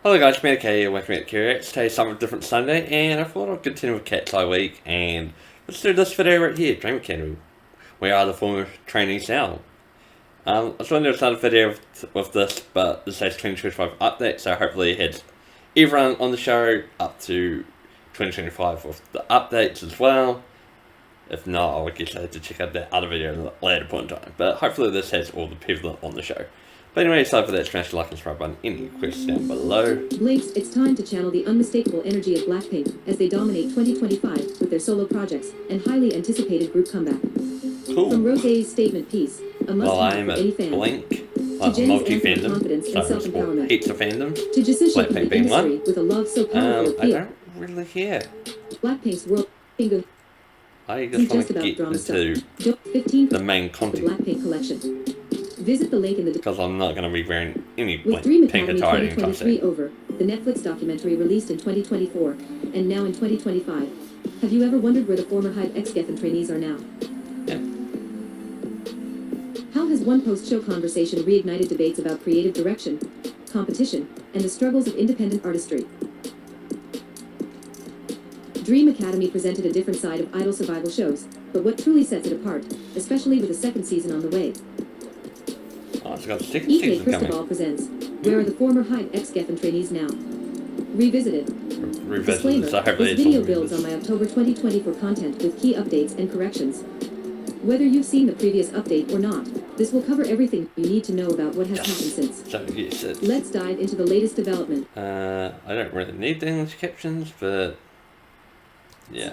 Hello guys, me KATSEYE, welcome to Kiwi Reacts. Today's something different Sunday, and I thought I'd continue with KATSEYE week, and let's do this video right here, Dream Academy. We are the former trainees now. I was going to do another video with this, but this says 2025 update, so hopefully it hits everyone on the show up to 2025 with the updates as well. If not, I guess I have to check out that other video at a later point in time, but hopefully this has all the people on the show. But anyway, so for that, smash the like and subscribe button. Any questions down below. Blinks, it's time to channel the unmistakable energy of Blackpink as they dominate 2025 with their solo projects and highly anticipated group comeback. Cool. From Rosé's statement piece, a must-have for any fan, Blink, to Jen's anthem of confidence and self-empowerment, heaps of fandoms, to Jisoo from the being industry one. with a love so powerful I appeal. don't really care. Blackpink's world bingo. I just want to get into 15 the main the content, Blackpink collection. Visit the link in the because I'm not going to be wearing any with Dream pink Academy attire anytime 2023 soon. over, the Netflix documentary released in 2024 and now in 2025. Have you ever wondered where the former Hype ex-Geffen trainees are now? Yeah. How has one post-show conversation reignited debates about creative direction, competition, and the struggles of independent artistry? Dream Academy presented a different side of idol survival shows, but what truly sets it apart, especially with a second season on the way? Oh, it's got a second Ike season Cristobal coming. presents Where Are the Former Hype ex-Geffen trainees now? Revisited. Disclaimer, So hopefully this it's video all builds on my October 2024 content with key updates and corrections. Whether you've seen the previous update or not, this will cover everything you need to know about what has happened since. So yes, Let's dive into the latest development. I don't really need the English captions, but yeah.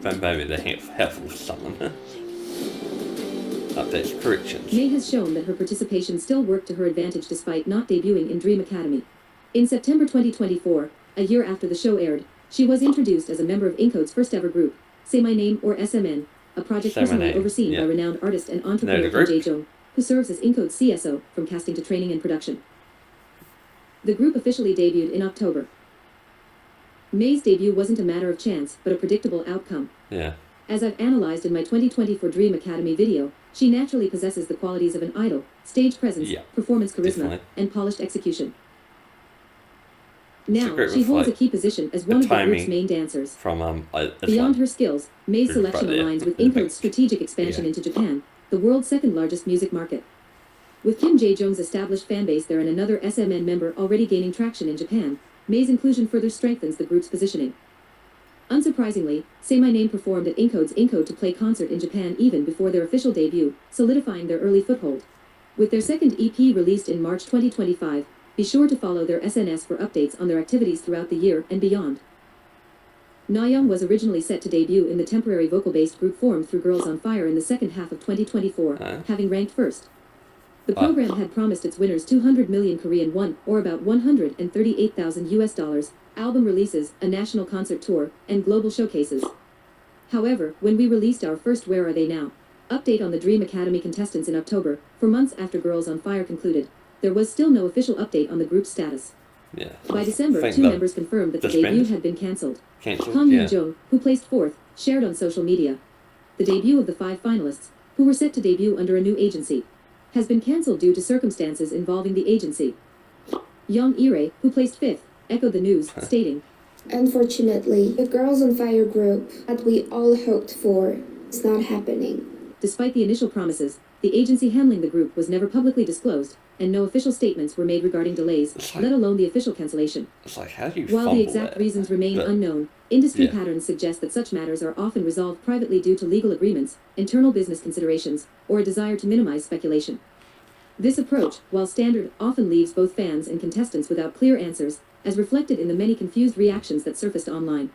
But maybe they're helpful for someone. Updates, corrections. May has shown that her participation still worked to her advantage despite not debuting in Dream Academy. In September 2024, a year after the show aired, she was introduced as a member of Incode's first ever group, Say My Name or SMN, a project personally overseen by renowned artist and entrepreneur Kim Jae-jung, who serves as Incode's CSO from casting to training and production. The group officially debuted in October. May's debut wasn't a matter of chance, but a predictable outcome. Yeah. As I've analyzed in my 2024 Dream Academy video, she naturally possesses the qualities of an idol: stage presence, performance charisma, definitely, and polished execution. Now, Secret she holds a like key position as one of the group's main dancers. From Beyond her skills, May's selection aligns with Incode's strategic expansion into Japan, the world's second largest music market. With Kim Jae-jung's established fanbase there and another SMN member already gaining traction in Japan, May's inclusion further strengthens the group's positioning. Unsurprisingly, Say My Name performed at Incode's Incode to Play concert in Japan even before their official debut, solidifying their early foothold. With their second EP released in March 2025, be sure to follow their SNS for updates on their activities throughout the year and beyond. Nayoung was originally set to debut in the temporary vocal-based group formed through Girls on Fire in the second half of 2024, having ranked first. The program had promised its winners 200 million Korean won, or about $138,000, album releases, a national concert tour, and global showcases. However, when we released our first Where Are They Now? Update on the Dream Academy contestants in October, 4 months after Girls on Fire concluded, there was still no official update on the group's status. Yeah. By December, 2 members confirmed that the debut had been cancelled. Kang Yoon-jung, who placed 4th, shared on social media. The debut of the 5 finalists, who were set to debut under a new agency, has been cancelled due to circumstances involving the agency. Young Ire, who placed 5th, echoed the news, stating, "Unfortunately, the Girls on Fire group that we all hoped for is not happening." Despite the initial promises, the agency handling the group was never publicly disclosed, and no official statements were made regarding delays, let alone the official cancellation. It's like, how do you While the exact reasons remain unknown, industry patterns suggest that such matters are often resolved privately due to legal agreements, internal business considerations, or a desire to minimize speculation. This approach, while standard, often leaves both fans and contestants without clear answers, as reflected in the many confused reactions that surfaced online.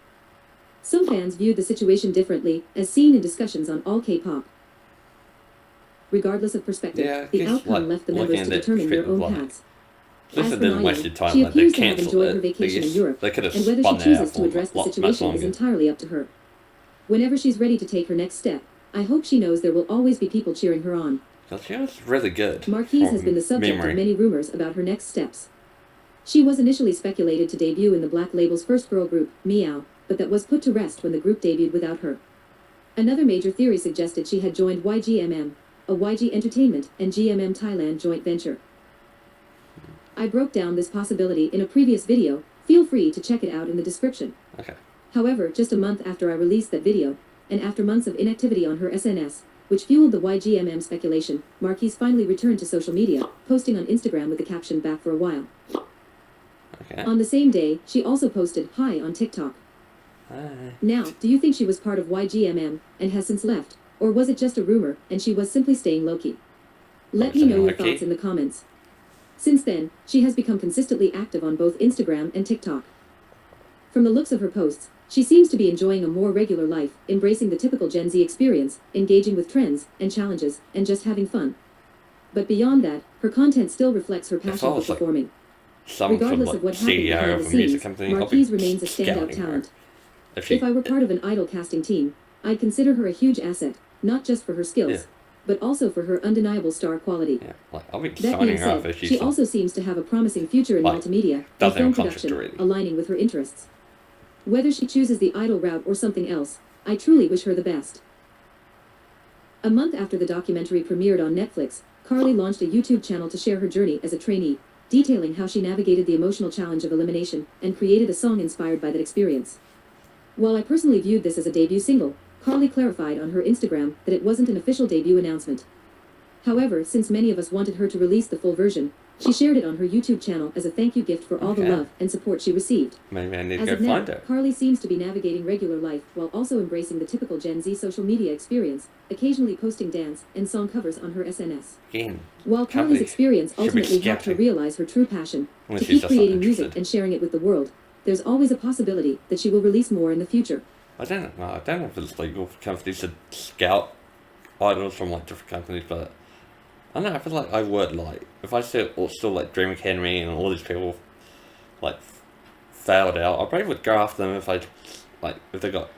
Some fans viewed the situation differently, as seen in discussions on All K-pop. Regardless of perspective, the outcome left the members to determine their own paths. As for Nayoung, she appears to have enjoyed her vacation in Europe, and whether she chooses to address the situation is entirely up to her. Whenever she's ready to take her next step, I hope she knows there will always be people cheering her on. 'Cause she was really good. Marquise has from been the subject memory. of many rumors about her next steps. She was initially speculated to debut in the Black Label's first girl group, Meow, but that was put to rest when the group debuted without her. Another major theory suggested she had joined YGMM, a YG Entertainment and GMM Thailand joint venture. I broke down this possibility in a previous video, feel free to check it out in the description. Okay. However, just a month after I released that video, and after months of inactivity on her SNS, which fueled the YGMM speculation, Marquise finally returned to social media, posting on Instagram with the caption "back for a while." Okay. On the same day, she also posted "hi" on TikTok. Hi. Now, do you think she was part of YGMM and has since left, or was it just a rumor and she was simply staying low-key? Let me know your Low-key? thoughts in the comments. Since then, she has become consistently active on both Instagram and TikTok. From the looks of her posts, she seems to be enjoying a more regular life, embracing the typical Gen Z experience, engaging with trends and challenges, and just having fun. But beyond that, her content still reflects her passion for almost like performing. Some Regardless sort of what of happened CEO behind of the a music scenes, company. I'll be Marquise remains a standout scouting her. talent. If If I were part of an idol casting team, I'd consider her a huge asset, not just for her skills, Yeah. but also for her undeniable star quality. Yeah, like I'll be That signing being her up said, if she's she also seems to have a promising future in Like, multimedia and doesn't film have a contract production, already. aligning with her interests. Whether she chooses the idol route or something else, I truly wish her the best. A month after the documentary premiered on Netflix, Carly launched a YouTube channel to share her journey as a trainee, detailing how she navigated the emotional challenge of elimination and created a song inspired by that experience. While I personally viewed this as a debut single, Carly clarified on her Instagram that it wasn't an official debut announcement. However, since many of us wanted her to release the full version, she shared it on her YouTube channel as a thank you gift for all the Okay. love and support she received. maybe I need to As go of now, find her. Carly seems to be navigating regular life while also embracing the typical Gen Z social media experience, occasionally posting dance and song covers on her SNS. Again, While Can't Carly's be- experience should be ultimately helped her scouting. realize her true passion, When to she's keep just not creating music interested. and sharing it with the world, there's always a possibility that she will release more in the future. I don't know. I don't know if it's legal for companies to scout idols from like different companies, but I don't know. I feel like I would like if I still like Dream Academy and all these people like failed out. I probably would go after them if they got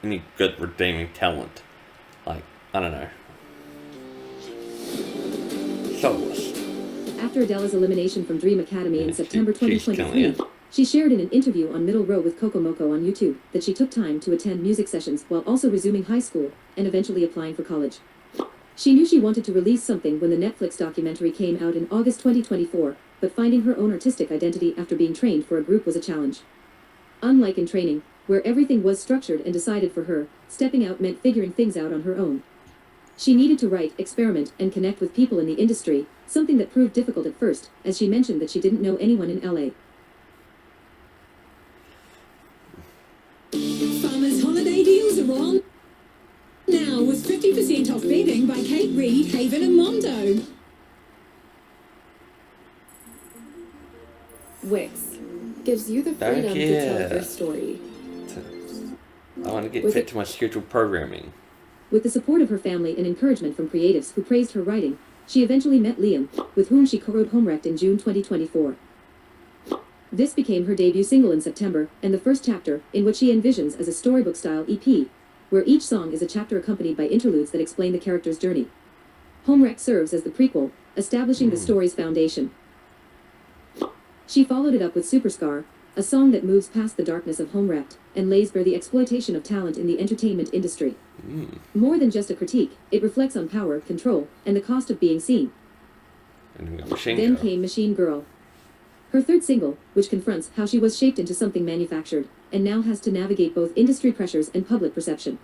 any good redeeming talent. Like I don't know. Soulless. After Adele's elimination from Dream Academy in Yeah, September she's 2023, killing she shared in an interview on Middle Row with Coco Moco on YouTube that she took time to attend music sessions while also resuming high school and eventually applying for college. She knew she wanted to release something when the Netflix documentary came out in August 2024, but finding her own artistic identity after being trained for a group was a challenge. Unlike in training, where everything was structured and decided for her, stepping out meant figuring things out on her own. She needed to write, experiment, and connect with people in the industry, something that proved difficult at first, as she mentioned that she didn't know anyone in LA. Farmers' holiday deals are on now with 50% off bedding by Kate Reed, Haven and Mondo. Wix gives you the freedom to tell your story. I want to get Was fit it- to my scheduled programming. With the support of her family and encouragement from creatives who praised her writing, she eventually met Liam, with whom she co-wrote Homewrecked in June 2024. This became her debut single in September, and the first chapter, in which she envisions as a storybook-style EP, where each song is a chapter accompanied by interludes that explain the character's journey. Homewrecked serves as the prequel, establishing the story's foundation. She followed it up with Superscar, a song that moves past the darkness of Homewrecked and lays bare the exploitation of talent in the entertainment industry. More than just a critique, it reflects on power, control, and the cost of being seen. And we got Machine Then Girl. came Machine Girl, her third single, which confronts how she was shaped into something manufactured, and now has to navigate both industry pressures and public perception.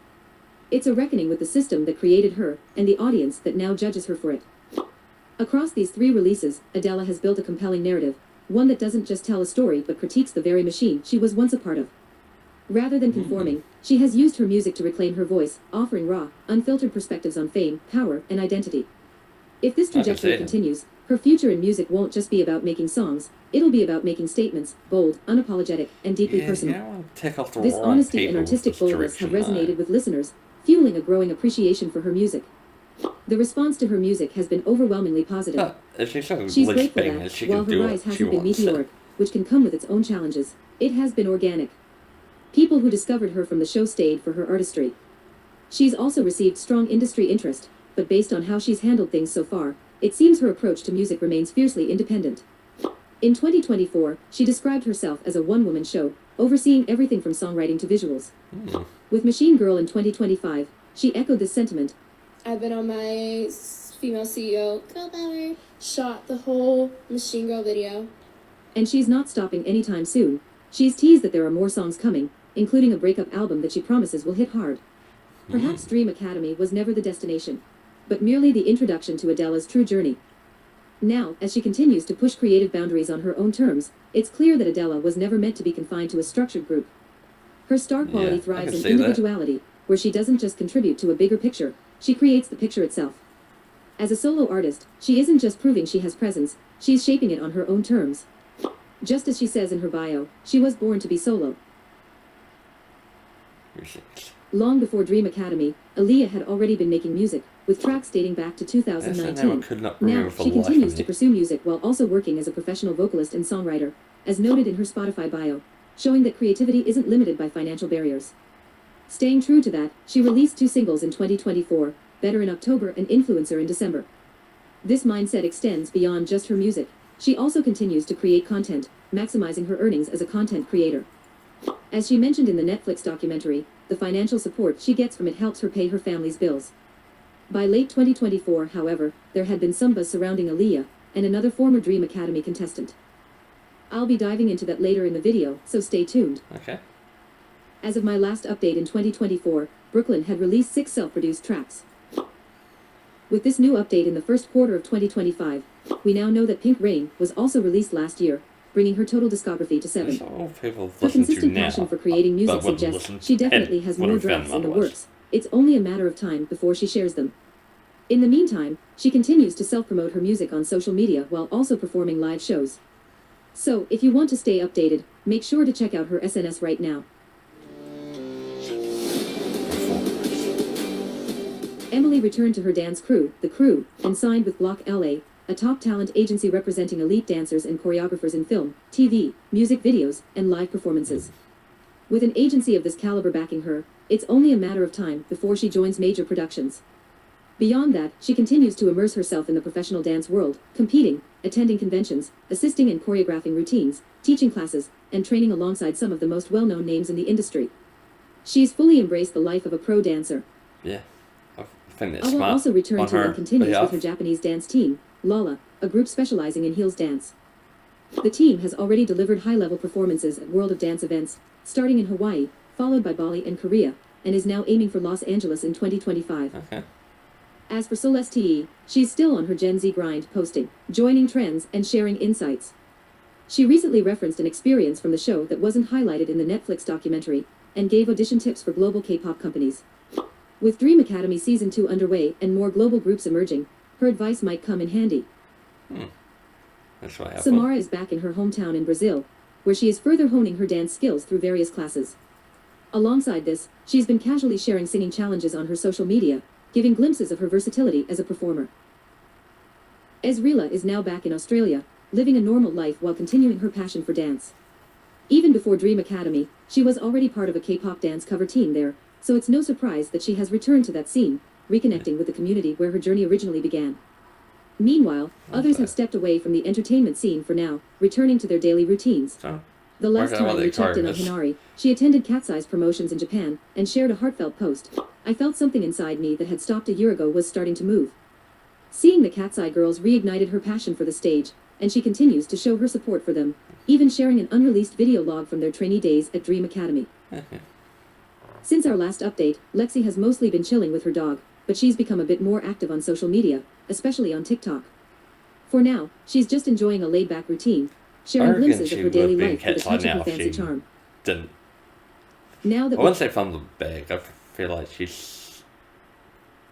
It's a reckoning with the system that created her, and the audience that now judges her for it. Across these three releases, Adele has built a compelling narrative, one that doesn't just tell a story but critiques the very machine she was once a part of. Rather than conforming, she has used her music to reclaim her voice, offering raw, unfiltered perspectives on fame, power, and identity. If this trajectory it. continues, her future in music won't just be about making songs, it'll be about making statements, bold, unapologetic, and deeply personal. I want to take off the This wrong honesty and people artistic with this boldness have direction, resonated with listeners, fueling a growing appreciation for her music. The response to her music has been overwhelmingly positive. But if she's so She's least grateful bang that, as she while can her do rise what she hasn't been wants. meteoric, which can come with its own challenges, it has been organic. People who discovered her from the show stayed for her artistry. She's also received strong industry interest, but but based on how she's handled things so far, it seems her approach to music remains fiercely independent. In 2024, she described herself as a one-woman show, overseeing everything from songwriting to visuals. With Machine Girl in 2025, she echoed this sentiment. I've been on my female CEO, Girl Power, shot the whole Machine Girl video. And she's not stopping anytime soon. She's teased that there are more songs coming, including a breakup album that she promises will hit hard. Perhaps Dream Academy was never the destination, but merely the introduction to Adele's true journey. Now, as she continues to push creative boundaries on her own terms, it's clear that Adele was never meant to be confined to a structured group. Her star quality thrives in individuality, where she doesn't just contribute to a bigger picture, she creates the picture itself. As a solo artist, she isn't just proving she has presence, she's shaping it on her own terms. Just as she says in her bio, she was born to be solo. Long before Dream Academy, Aaliyah had already been making music, with tracks dating back to 2019. Now, she continues to pursue music while also working as a professional vocalist and songwriter, as noted in her Spotify bio, showing that creativity isn't limited by financial barriers. Staying true to that, she released 2 singles in 2024, Better in October and Influencer in December. This mindset extends beyond just her music. She also continues to create content, maximizing her earnings as a content creator. As she mentioned in the Netflix documentary, the financial support she gets from it helps her pay her family's bills. By late 2024, however, there had been some buzz surrounding Aaliyah, and another former Dream Academy contestant. I'll be diving into that later in the video, so stay tuned. Okay. As of my last update in 2024, Brooklyn had released 6 self-produced tracks. With this new update in the first quarter of 2025, we now know that Pink Rain was also released last year, bringing her total discography to 7. Her consistent passion for creating music suggests she definitely has more drafts in the works. It's only a matter of time before she shares them. In the meantime, she continues to self-promote her music on social media while also performing live shows. So, if you want to stay updated, make sure to check out her SNS right now. Emily returned to her dance crew, The Crew, and signed with Block LA, a top talent agency representing elite dancers and choreographers in film, TV, music videos, and live performances. With an agency of this caliber backing her, it's only a matter of time before she joins major productions. Beyond that, she continues to immerse herself in the professional dance world, competing, attending conventions, assisting in choreographing routines, teaching classes, and training alongside some of the most well-known names in the industry. She's fully embraced the life of a pro dancer. Yeah, I think that's Awa smart. also returned to and continues behalf. with her Japanese dance team, Lala, a group specializing in heels dance. The team has already delivered high-level performances at World of Dance events, starting in Hawaii, followed by Bali and Korea, and is now aiming for Los Angeles in 2025. Okay. As for Celeste, she's still on her Gen Z grind, posting, joining trends, and sharing insights. She recently referenced an experience from the show that wasn't highlighted in the Netflix documentary, and gave audition tips for global K-pop companies. With Dream Academy Season 2 underway and more global groups emerging, her advice might come in handy. That's what happened. Samara is back in her hometown in Brazil, where she is further honing her dance skills through various classes. Alongside this, she's been casually sharing singing challenges on her social media, giving glimpses of her versatility as a performer. Ezreela is now back in Australia, living a normal life while continuing her passion for dance. Even before Dream Academy, she was already part of a K-pop dance cover team there, so it's no surprise that she has returned to that scene, reconnecting with the community where her journey originally began. Meanwhile, others have stepped away from the entertainment scene for now, returning to their daily routines. The last time we checked in on Hinari, she attended KATSEYE's promotions in Japan, and shared a heartfelt post. I felt something inside me that had stopped a year ago was starting to move. Seeing the KATSEYE girls reignited her passion for the stage, and she continues to show her support for them, even sharing an unreleased video log from their trainee days at Dream Academy. Since our last update, Lexi has mostly been chilling with her dog, but she's become a bit more active on social media, especially on TikTok. For now, she's just enjoying a laid-back routine, sharing glimpses of her daily life with a touch of her fancy charm. Didn't. Now that I wouldn't say fumbled the bag. I feel like she's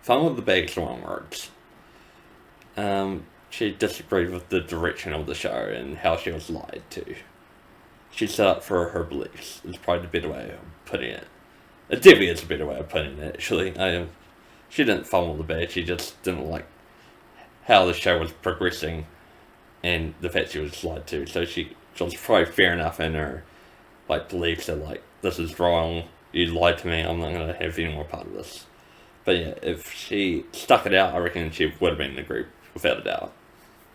fumbled the bag is the wrong words. She disagreed with the direction of the show and how she was lied to. She set up for her beliefs. Is probably the better way of putting it. It definitely is a better way of putting it, actually. She didn't fumble the bag. She just didn't like how the show was progressing and the fact she was lied to. So she was probably fair enough in her beliefs that this is wrong. You lied to me. I'm not going to have any more part of this. But yeah, if she stuck it out, I reckon she would have been in the group, without a doubt.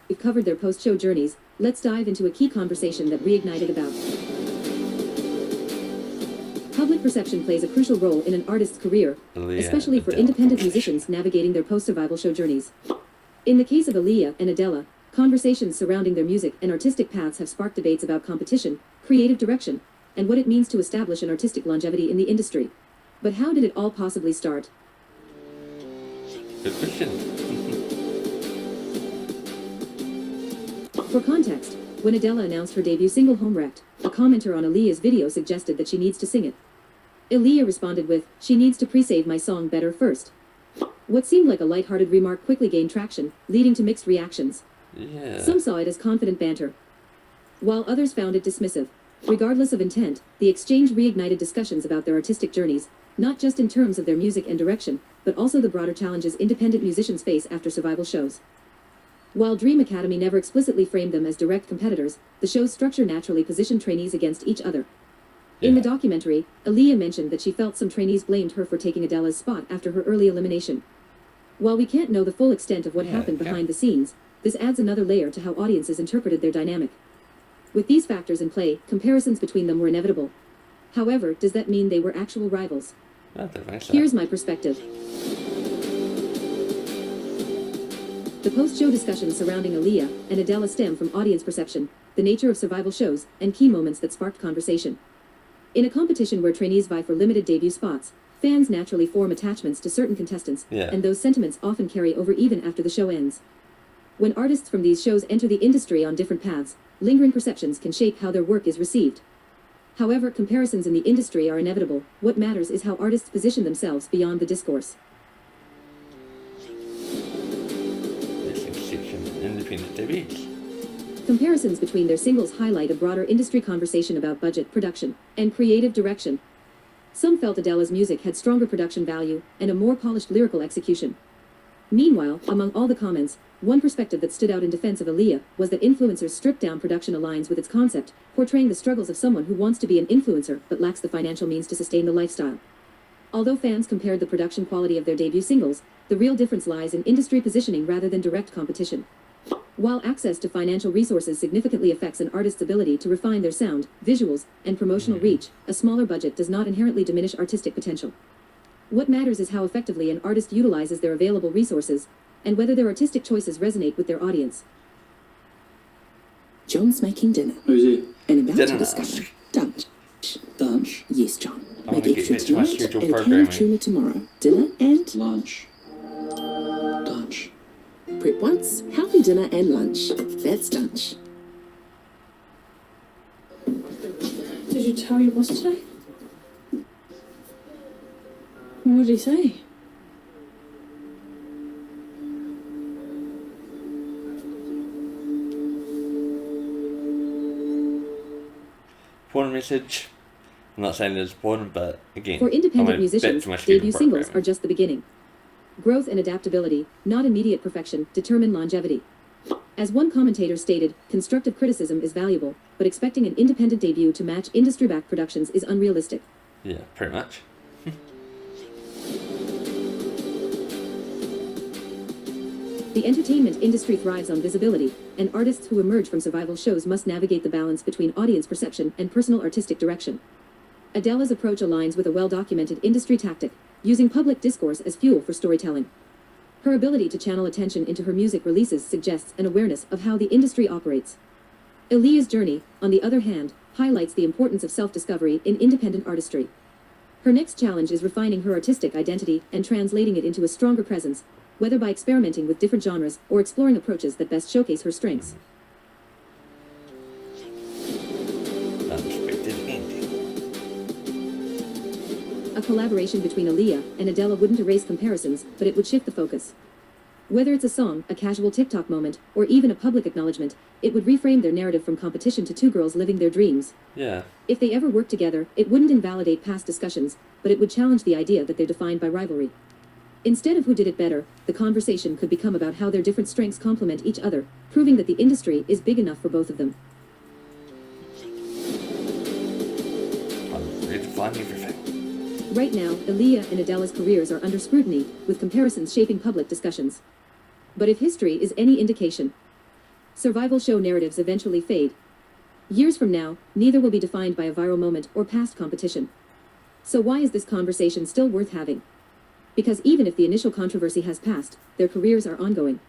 We've covered their post-show journeys. Let's dive into a key conversation that reignited about. Public perception plays a crucial role in an artist's career, especially for independent musicians navigating their post-survival show journeys. In the case of Aaliyah and Adele, conversations surrounding their music and artistic paths have sparked debates about competition, creative direction, and what it means to establish an artistic longevity in the industry. But how did it all possibly start? Good question. For context, when Adele announced her debut single Home Wrecked, a commenter on Aaliyah's video suggested that she needs to sing it. Aaliyah responded with, "She needs to pre-save my song better first." What seemed like a lighthearted remark quickly gained traction, leading to mixed reactions. Yeah. Some saw it as confident banter, while others found it dismissive. Regardless of intent, the exchange reignited discussions about their artistic journeys, not just in terms of their music and direction, but also the broader challenges independent musicians face after survival shows. While Dream Academy never explicitly framed them as direct competitors, the show's structure naturally positioned trainees against each other. In the documentary, Aaliyah mentioned that she felt some trainees blamed her for taking Adele's spot after her early elimination. While we can't know the full extent of what happened behind the scenes, this adds another layer to how audiences interpreted their dynamic. With these factors in play, comparisons between them were inevitable. However, does that mean they were actual rivals? Here's my perspective. The post-show discussions surrounding Aaliyah and Adele stem from audience perception, the nature of survival shows, and key moments that sparked conversation. In a competition where trainees vie for limited debut spots, fans naturally form attachments to certain contestants, and those sentiments often carry over even after the show ends. When artists from these shows enter the industry on different paths, lingering perceptions can shape how their work is received. However, comparisons in the industry are inevitable. What matters is how artists position themselves beyond the discourse. Independent debuts. Comparisons between their singles highlight a broader industry conversation about budget, production, and creative direction. Some felt Adele's music had stronger production value and a more polished lyrical execution. Meanwhile, among all the comments, one perspective that stood out in defense of Aaliyah was that influencers' stripped-down production aligns with its concept, portraying the struggles of someone who wants to be an influencer but lacks the financial means to sustain the lifestyle. Although fans compared the production quality of their debut singles, the real difference lies in industry positioning rather than direct competition. While access to financial resources significantly affects an artist's ability to refine their sound, visuals, and promotional reach, a smaller budget does not inherently diminish artistic potential. What matters is how effectively an artist utilizes their available resources, and whether their artistic choices resonate with their audience. John's making dinner. Who's he? And about Dinner. to discover lunch. Lunch? Yes, John. I Make wanna get extra back to my tonight scheduled and a can programming. of tuna tomorrow. Dinner and Lunch. Lunch. prep once, healthy dinner and lunch. That's lunch. Did you tell your boss today? What did he say? Important message. I'm not saying it's important, but again, For I'm independent gonna musicians, bet too much debut people singles programming. are just the beginning. Growth and adaptability, not immediate perfection, determine longevity. As one commentator stated, constructive criticism is valuable, but expecting an independent debut to match industry-backed productions is unrealistic. Yeah, pretty much. The entertainment industry thrives on visibility, and artists who emerge from survival shows must navigate the balance between audience perception and personal artistic direction. Adele's approach aligns with a well-documented industry tactic, using public discourse as fuel for storytelling. Her ability to channel attention into her music releases suggests an awareness of how the industry operates. Aaliyah's journey, on the other hand, highlights the importance of self-discovery in independent artistry. Her next challenge is refining her artistic identity and translating it into a stronger presence, whether by experimenting with different genres or exploring approaches that best showcase her strengths. Unexpected ending. A collaboration between Aaliyah and Adele wouldn't erase comparisons, but it would shift the focus. Whether it's a song, a casual TikTok moment, or even a public acknowledgement, it would reframe their narrative from competition to two girls living their dreams. Yeah. If they ever worked together, it wouldn't invalidate past discussions, but it would challenge the idea that they're defined by rivalry. Instead of who did it better, the conversation could become about how their different strengths complement each other, proving that the industry is big enough for both of them. I'm ready to find everything. Right now, Aaliyah and Adele's careers are under scrutiny, with comparisons shaping public discussions. But if history is any indication, survival show narratives eventually fade. Years from now, neither will be defined by a viral moment or past competition. So why is this conversation still worth having? Because even if the initial controversy has passed, their careers are ongoing.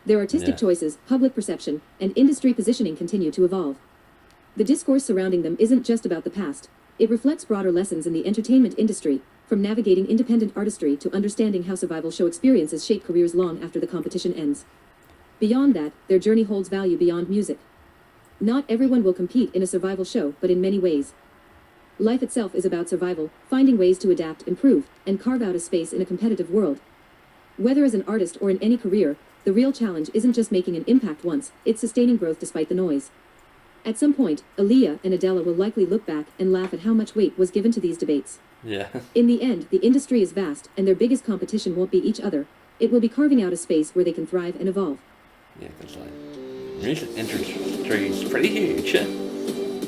Their artistic choices, public perception, and industry positioning continue to evolve. The discourse surrounding them isn't just about the past. It reflects broader lessons in the entertainment industry, from navigating independent artistry to understanding how survival show experiences shape careers long after the competition ends. Beyond that, their journey holds value beyond music. Not everyone will compete in a survival show, but in many ways. Life itself is about survival, finding ways to adapt, improve, and carve out a space in a competitive world. Whether as an artist or in any career, the real challenge isn't just making an impact once, it's sustaining growth despite the noise. At some point, Aaliyah and Adele will likely look back and laugh at how much weight was given to these debates. Yeah. In the end, the industry is vast, and their biggest competition won't be each other. It will be carving out a space where they can thrive and evolve. Yeah, because like, music industry is pretty huge.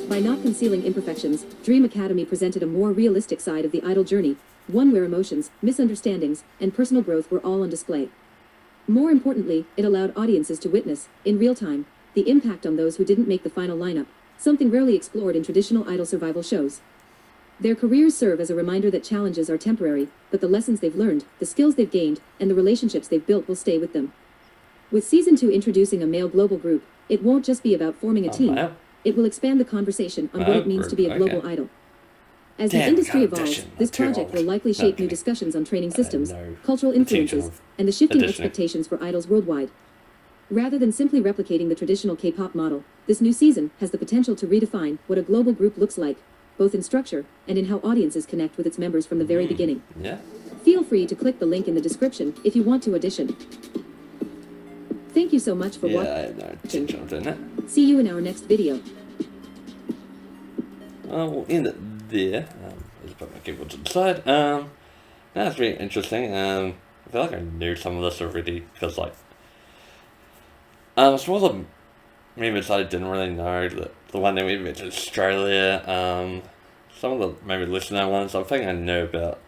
By not concealing imperfections, Dream Academy presented a more realistic side of the idol journey, one where emotions, misunderstandings, and personal growth were all on display. More importantly, it allowed audiences to witness, in real time, the impact on those who didn't make the final lineup, something rarely explored in traditional idol survival shows. Their careers serve as a reminder that challenges are temporary, but the lessons they've learned, the skills they've gained, and the relationships they've built will stay with them. With Season 2 introducing a male global group, it won't just be about forming a team. Wow. It will expand the conversation on what it means to be a global idol. As the industry evolves, this project will likely shape new discussions on training systems, cultural influences, and the shifting expectations for idols worldwide. Rather than simply replicating the traditional K-pop model, this new season has the potential to redefine what a global group looks like, both in structure and in how audiences connect with its members from the very beginning. Yeah. Feel free to click the link in the description if you want to audition. Thank you so much for Yeah, watching. I know. Tinchon, didn't it? See you in our next video. We'll end it there. Let's put my keyboard to the side. That's really interesting. I feel like I knew some of this already because, like, some of the members I didn't really know. The one that we met in Australia. Some of the maybe listener ones. I think I knew about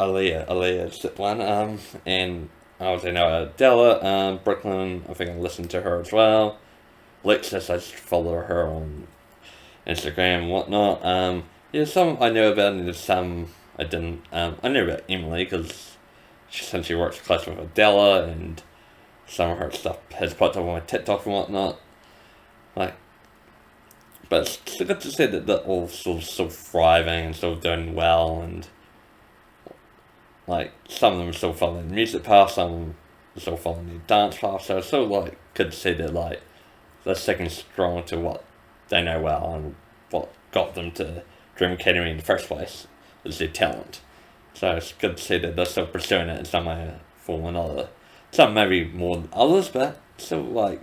Aaliyah's one. And I obviously know Adele, Brooklyn. I think I listened to her as well. Lexus, I just follow her on Instagram and whatnot. Yeah, some I knew about, and there's some I didn't. I knew about Emily because since she works close with Adele, and some of her stuff has popped up on my TikTok and whatnot. Like, but it's good to see that they're all still thriving and still doing well, and like some of them are still following the music path, some of them are still following the dance path. So it's still like good to see that like they're sticking strong to what they know well and what got them to Dream Academy in the first place is their talent. So it's good to see that they're still pursuing it in some way, form or another. Some maybe more than others, but still like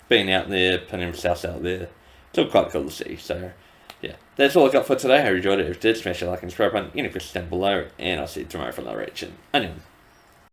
being out there, putting themselves out there, still quite cool to see. So yeah, that's all I got for today. I hope you enjoyed it. If you did, smash the like and subscribe button, any questions down below, and I'll see you tomorrow for another reaction. Anyway.